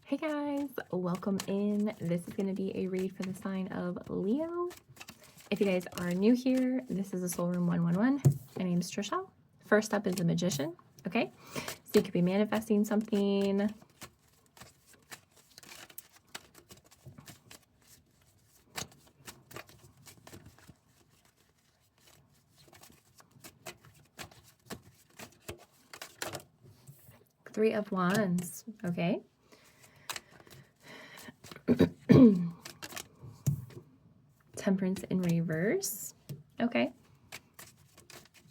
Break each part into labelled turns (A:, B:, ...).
A: Hey guys, welcome in. This is going to be a read for the sign of Leo. If you guys are new here, this is a Soul Room 111. My name is Trisha. First up is the Magician. Okay, so you could be manifesting something. Three of Wands. Okay. Temperance in reverse. Okay.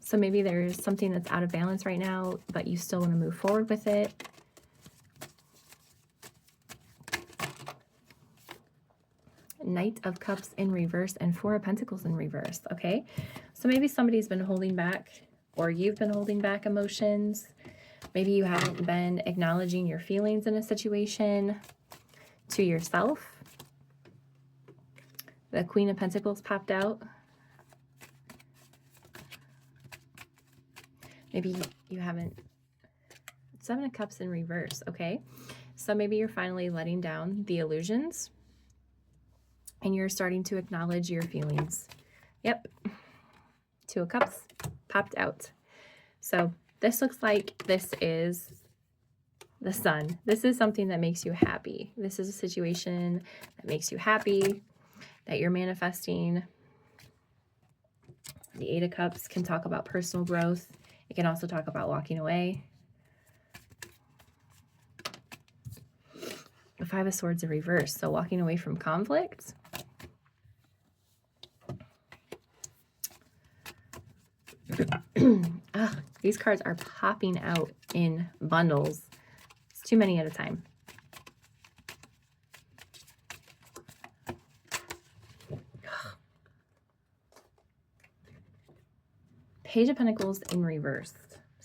A: So maybe there's something that's out of balance right now, but you still want to move forward with it. Knight of Cups in reverse and Four of Pentacles in reverse. Okay. So maybe somebody's been holding back, or you've been holding back emotions. Maybe you haven't been acknowledging your feelings in a situation to yourself. The Queen of Pentacles popped out. Maybe you haven't. Seven of Cups in reverse. Okay. So maybe you're finally letting down the illusions and you're starting to acknowledge your feelings. Yep. Two of Cups popped out. So this looks like this is the Sun. This is something that makes you happy. This is a situation that makes you happy, that you're manifesting. The Eight of Cups can talk about personal growth. It can also talk about walking away. The Five of Swords in reverse. So walking away from conflict. These cards are popping out in bundles. It's too many at a time. Page of Pentacles in reverse.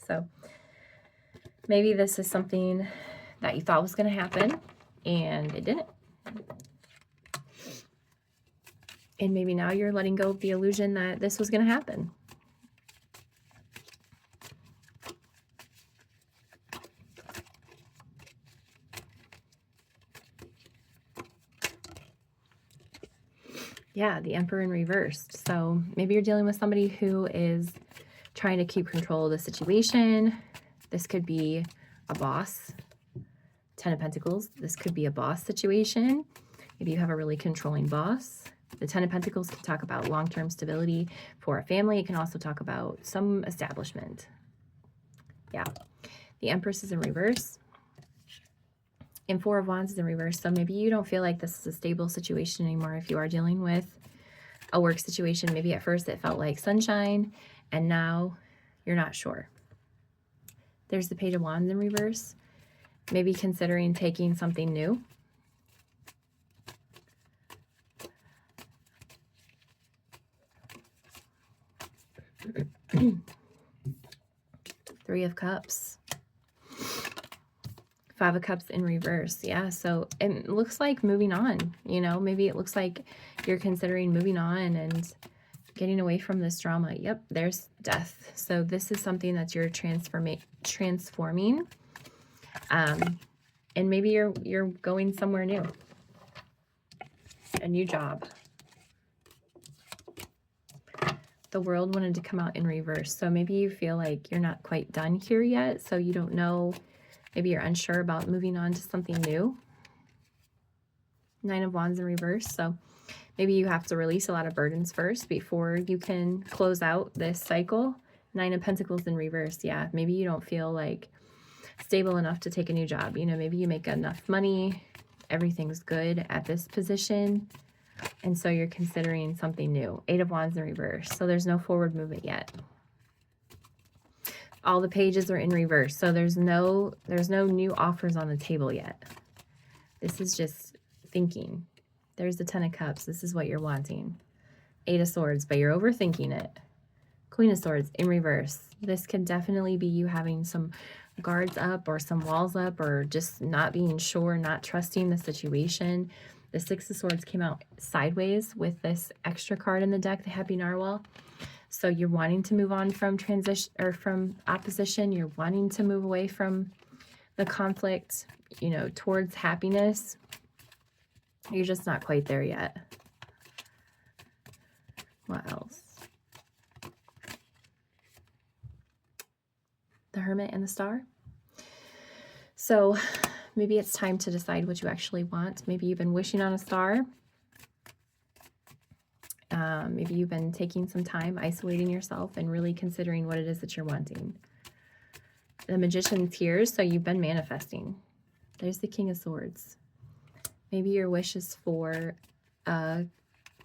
A: So maybe this is something that you thought was going to happen and it didn't. And maybe now you're letting go of the illusion that this was going to happen. Yeah, the Emperor in reverse. So maybe you're dealing with somebody who is trying to keep control of the situation. This could be a boss. Ten of Pentacles. This could be a boss situation. Maybe you have a really controlling boss. The Ten of Pentacles can talk about long-term stability for a family. It can also talk about some establishment. Yeah. The Empress is in reverse. And Four of Wands is in reverse. So maybe you don't feel like this is a stable situation anymore if you are dealing with a work situation. Maybe at first it felt like sunshine and now you're not sure. There's the Page of Wands in reverse. Maybe considering taking something new. Three of Cups. Five of Cups in reverse. Yeah, so it looks like moving on, you know, maybe it looks like you're considering moving on and getting away from this drama. Yep, there's Death. So this is something that you're transforming. And maybe you're going somewhere new. A new job. The World wanted to come out in reverse. So maybe you feel like you're not quite done here yet, so you don't know. Maybe you're unsure about moving on to something new. Nine of Wands in reverse. So maybe you have to release a lot of burdens first before you can close out this cycle. Nine of Pentacles in reverse. Yeah, maybe you don't feel like stable enough to take a new job. You know, maybe you make enough money. Everything's good at this position. And so you're considering something new. Eight of Wands in reverse. So there's no forward movement yet. All the pages are in reverse. So there's no new offers on the table yet. This is just thinking. There's the Ten of Cups. This is what you're wanting. Eight of Swords, but you're overthinking it. Queen of Swords in reverse. This could definitely be you having some guards up or some walls up or just not being sure, not trusting the situation. The Six of Swords came out sideways with this extra card in the deck, the Happy Narwhal. So you're wanting to move on from transition or from opposition. You're wanting to move away from the conflict, you know, towards happiness, you're just not quite there yet. What else? The Hermit and the Star. So maybe it's time to decide what you actually want. Maybe you've been wishing on a star. Maybe you've been taking some time isolating yourself and really considering what it is that you're wanting. The Magician's here, so you've been manifesting. There's the King of Swords. Maybe your wish is for a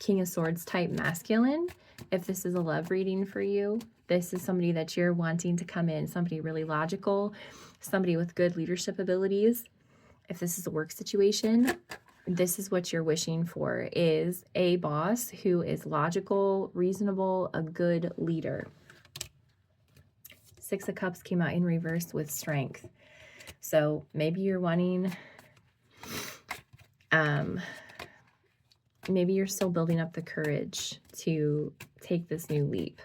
A: King of Swords type masculine. If this is a love reading for you, this is somebody that you're wanting to come in, somebody really logical, somebody with good leadership abilities. If this is a work situation, this is what you're wishing for, is a boss who is logical, reasonable, a good leader. Six of Cups came out in reverse with Strength. So maybe you're wanting, maybe you're still building up the courage to take this new leap.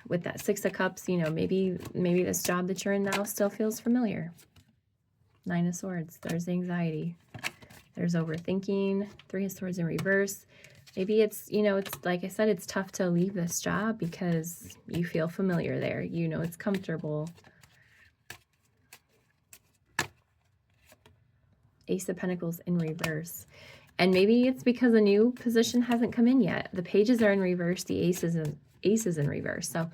A: With that Six of Cups, you know, maybe this job that you're in now still feels familiar. Nine of Swords, there's anxiety. There's overthinking. Three of Swords in reverse. Maybe it's, you know, it's like I said, it's tough to leave this job because you feel familiar there. You know, it's comfortable. Ace of Pentacles in reverse. And maybe it's because a new position hasn't come in yet. The pages are in reverse. The ace is in reverse. So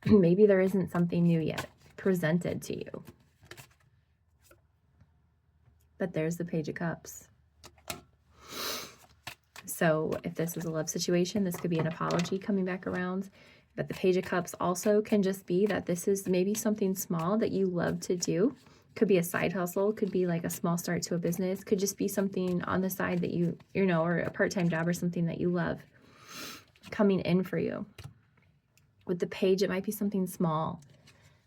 A: maybe there isn't something new yet presented to you. But there's the Page of Cups. So if this is a love situation, this could be an apology coming back around. But the Page of Cups also can just be that this is maybe something small that you love to do. Could be a side hustle, could be like a small start to a business, could just be something on the side that you know, or a part-time job or something that you love coming in for you. With the Page, it might be something small.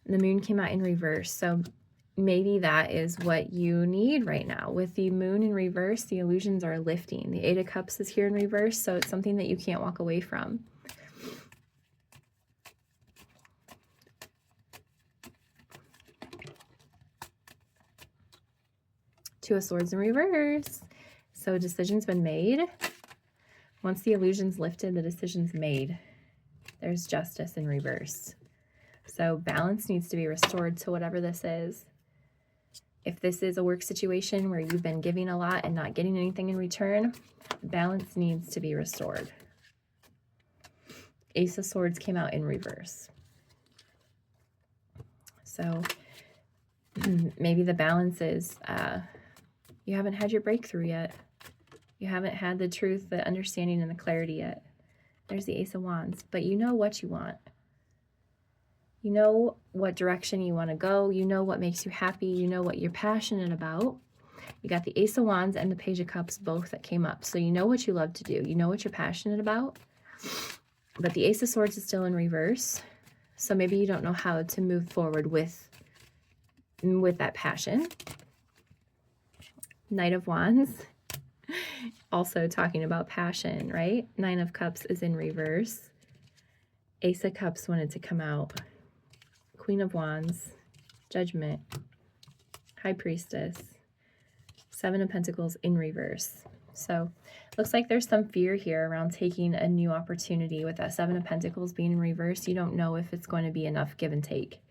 A: The Moon came out in reverse, so maybe that is what you need right now. With the Moon in reverse, the illusions are lifting. The Eight of Cups is here in reverse, so it's something that you can't walk away from. Two of Swords in reverse. So decision's been made. Once the illusion's lifted, the decision's made. There's Justice in reverse. So balance needs to be restored to whatever this is. If this is a work situation where you've been giving a lot and not getting anything in return, balance needs to be restored. Ace of Swords came out in reverse. So maybe the balance is you haven't had your breakthrough yet. You haven't had the truth, the understanding, and the clarity yet. There's the Ace of Wands. But you know what you want. You know what direction you want to go. You know what makes you happy. You know what you're passionate about. You got the Ace of Wands and the Page of Cups both that came up. So you know what you love to do. You know what you're passionate about. But the Ace of Swords is still in reverse. So maybe you don't know how to move forward with that passion. Knight of Wands. Also talking about passion, right? Nine of Cups is in reverse. Ace of Cups wanted to come out. Queen of Wands, Judgment, High Priestess, Seven of Pentacles in reverse. So looks like there's some fear here around taking a new opportunity. With that Seven of Pentacles being in reverse, you don't know if it's going to be enough give and take.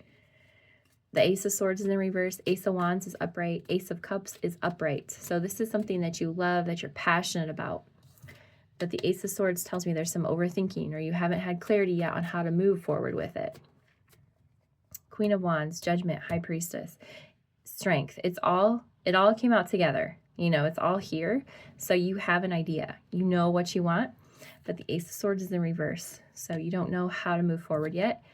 A: The Ace of Swords is in reverse. Ace of Wands is upright. Ace of Cups is upright. So this is something that you love, that you're passionate about. But the Ace of Swords tells me there's some overthinking, or you haven't had clarity yet on how to move forward with it. Queen of Wands, Judgment, High Priestess, Strength. It all came out together. You know, it's all here. So you have an idea. You know what you want. But the Ace of Swords is in reverse. So you don't know how to move forward yet.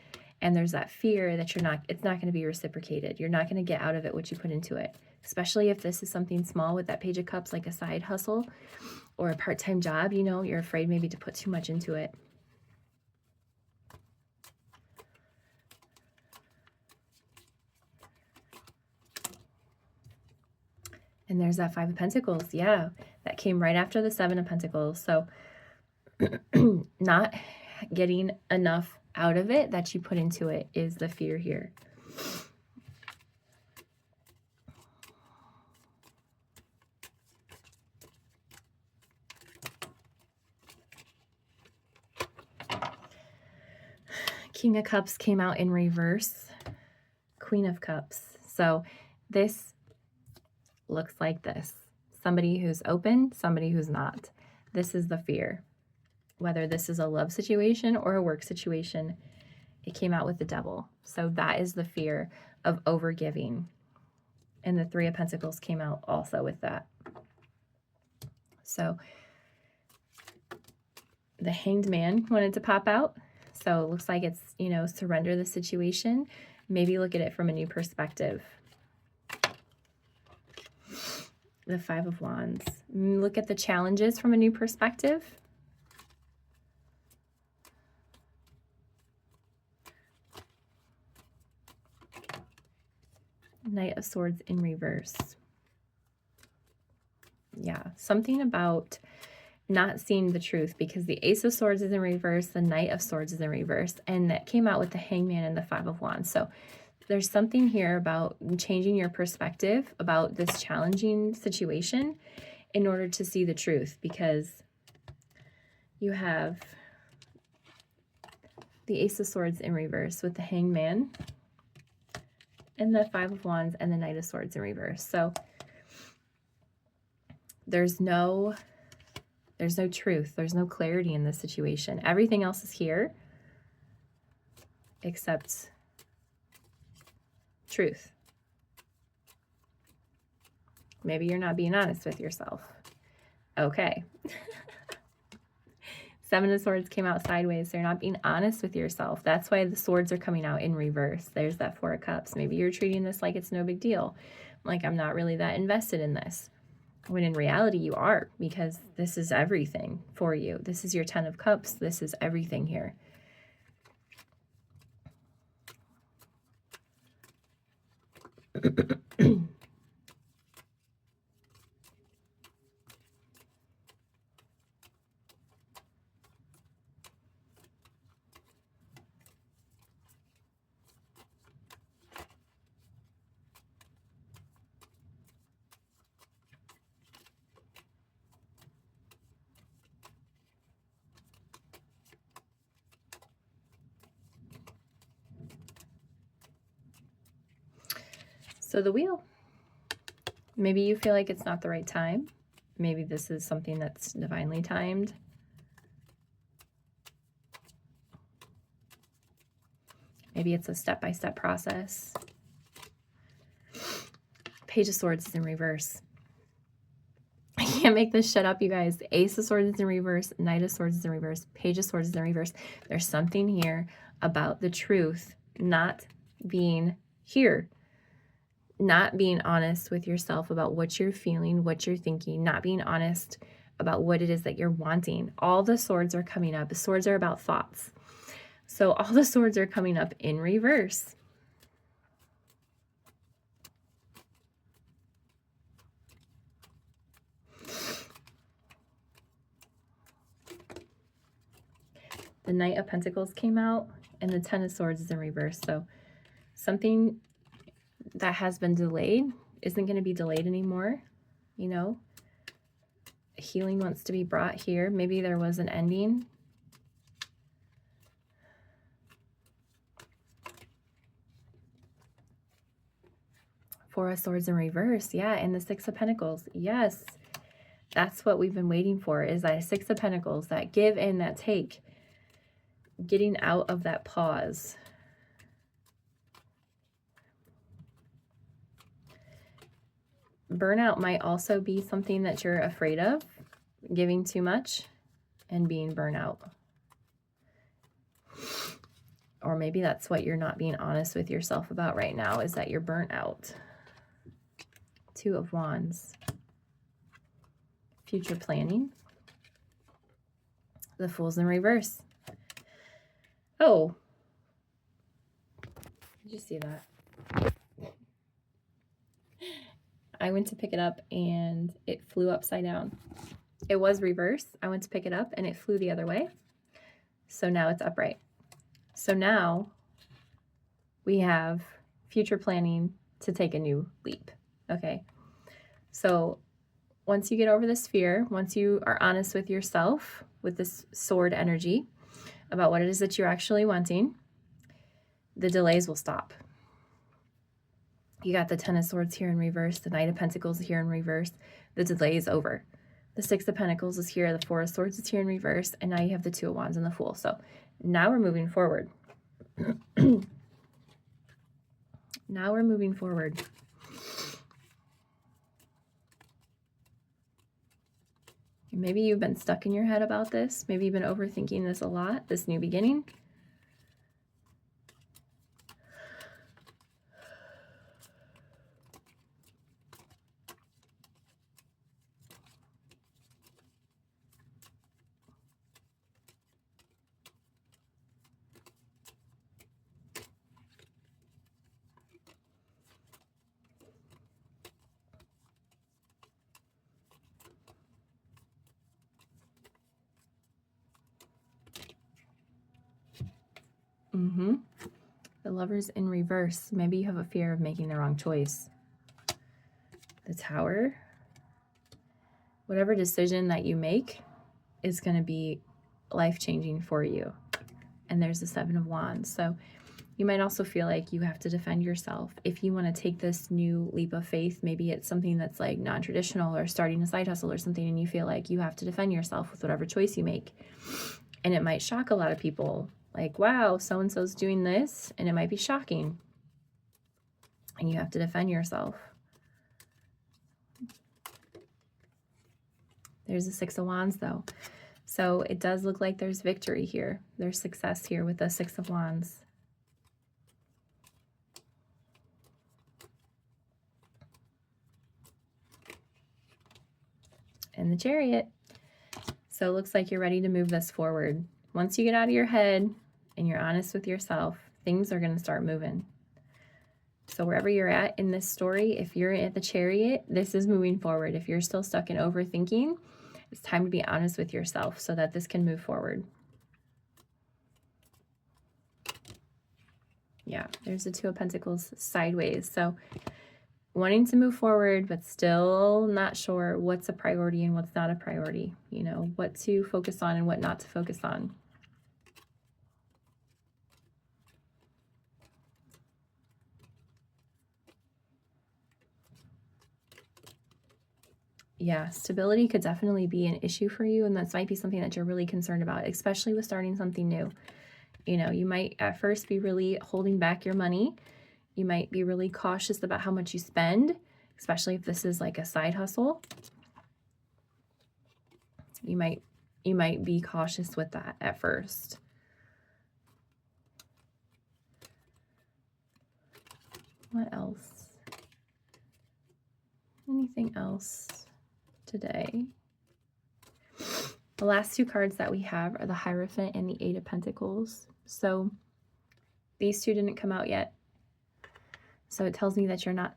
A: And there's that fear that it's not going to be reciprocated. You're not going to get out of it what you put into it. Especially if this is something small with that Page of Cups, like a side hustle or a part-time job, you know, you're afraid maybe to put too much into it. And there's that Five of Pentacles. Yeah, that came right after the Seven of Pentacles. So Not getting enough out of it that you put into it is the fear here. King of Cups came out in reverse. Queen of Cups. So this looks like this. Somebody who's open, somebody who's not. This is the fear. Whether this is a love situation or a work situation, it came out with the Devil. So that is the fear of overgiving. And the Three of Pentacles came out also with that. So the Hanged Man wanted to pop out. So it looks like it's, you know, surrender the situation. Maybe look at it from a new perspective. The Five of Wands. Look at the challenges from a new perspective. Knight of Swords in reverse. Yeah, something about not seeing the truth, because the Ace of Swords is in reverse, the Knight of Swords is in reverse, and that came out with the Hangman and the Five of Wands. So there's something here about changing your perspective about this challenging situation in order to see the truth, because you have the Ace of Swords in reverse with the Hangman and the Five of Wands and the Knight of Swords in reverse. So there's no truth. There's no clarity in this situation. Everything else is here except truth. Maybe you're not being honest with yourself. Okay. Seven of Swords came out sideways. They're not being honest with yourself. That's why the swords are coming out in reverse. There's that Four of Cups. Maybe you're treating this like it's no big deal. Like, I'm not really that invested in this. When in reality you are, because this is everything for you. This is your Ten of Cups. This is everything here. So the Wheel. Maybe you feel like it's not the right time. Maybe this is something that's divinely timed. Maybe it's a step-by-step process. Page of Swords is in reverse. I can't make this shut up, you guys. Ace of Swords is in reverse. Knight of Swords is in reverse. Page of Swords is in reverse. There's something here about the truth not being here. Not being honest with yourself about what you're feeling, what you're thinking, not being honest about what it is that you're wanting. All the swords are coming up. The swords are about thoughts. So all the swords are coming up in reverse. The Knight of Pentacles came out and the Ten of Swords is in reverse. So something that has been delayed isn't going to be delayed anymore. You know, healing wants to be brought here. Maybe there was an ending. Four of Swords in reverse. Yeah, and the Six of Pentacles. Yes, that's what we've been waiting for, is that Six of Pentacles, that give and that take. Getting out of that pause. Burnout might also be something that you're afraid of, giving too much and being burnout. Or maybe that's what you're not being honest with yourself about right now, is that you're burnt out. Two of Wands. Future planning. The Fool's in reverse. Oh. Did you see that? I went to pick it up and it flew upside down. It was reversed. I went to pick it up and it flew the other way. So now it's upright. So now we have future planning to take a new leap. Okay. So once you get over this fear, once you are honest with yourself, with this sword energy about what it is that you're actually wanting, the delays will stop. You got the Ten of Swords here in reverse, the Knight of Pentacles here in reverse. The delay is over. The Six of Pentacles is here, the Four of Swords is here in reverse, and now you have the Two of Wands and the Fool. So now we're moving forward. Now we're moving forward. Maybe you've been stuck in your head about this. Maybe you've been overthinking this a lot, this new beginning. The Lover's in reverse. Maybe you have a fear of making the wrong choice. The Tower. Whatever decision that you make is going to be life-changing for you. And there's the Seven of Wands. So you might also feel like you have to defend yourself. If you want to take this new leap of faith, maybe it's something that's like non-traditional or starting a side hustle or something, and you feel like you have to defend yourself with whatever choice you make. And it might shock a lot of people. Like, wow, so-and-so's doing this, and it might be shocking. And you have to defend yourself. There's the Six of Wands, though. So it does look like there's victory here. There's success here with the Six of Wands. And the Chariot. So it looks like you're ready to move this forward. Once you get out of your head and you're honest with yourself, things are going to start moving. So wherever you're at in this story, if you're at the Chariot, this is moving forward. If you're still stuck in overthinking, it's time to be honest with yourself so that this can move forward. Yeah, there's the Two of Pentacles sideways. So wanting to move forward, but still not sure what's a priority and what's not a priority. You know, what to focus on and what not to focus on. Yeah, stability could definitely be an issue for you, and that might be something that you're really concerned about, especially with starting something new. You know, you might at first be really holding back your money. You might be really cautious about how much you spend, especially if this is like a side hustle. You might be cautious with that at first. What else? Anything else today? The last two cards that we have are the Hierophant and the Eight of Pentacles. So these two didn't come out yet. So it tells me that you're not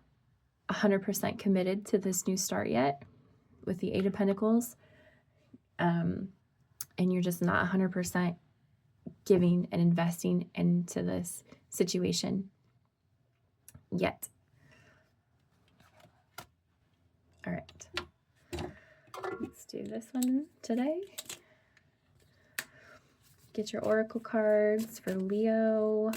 A: 100% committed to this new start yet with the Eight of Pentacles. And you're just not 100% giving and investing into this situation yet. All right. Let's do this one today. Get your oracle cards for Leo.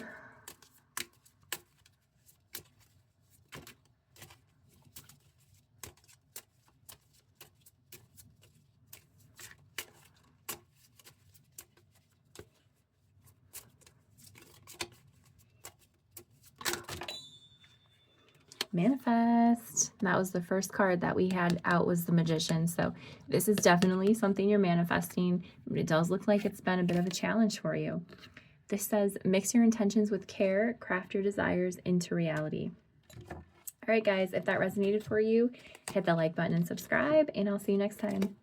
A: Manifest. That was the first card that we had out, was the Magician. So this is definitely something you're manifesting, but it does look like it's been a bit of a challenge for you. This says, mix your intentions with care, craft your desires into reality. All right, guys, if that resonated for you, hit the like button and subscribe, and I'll see you next time.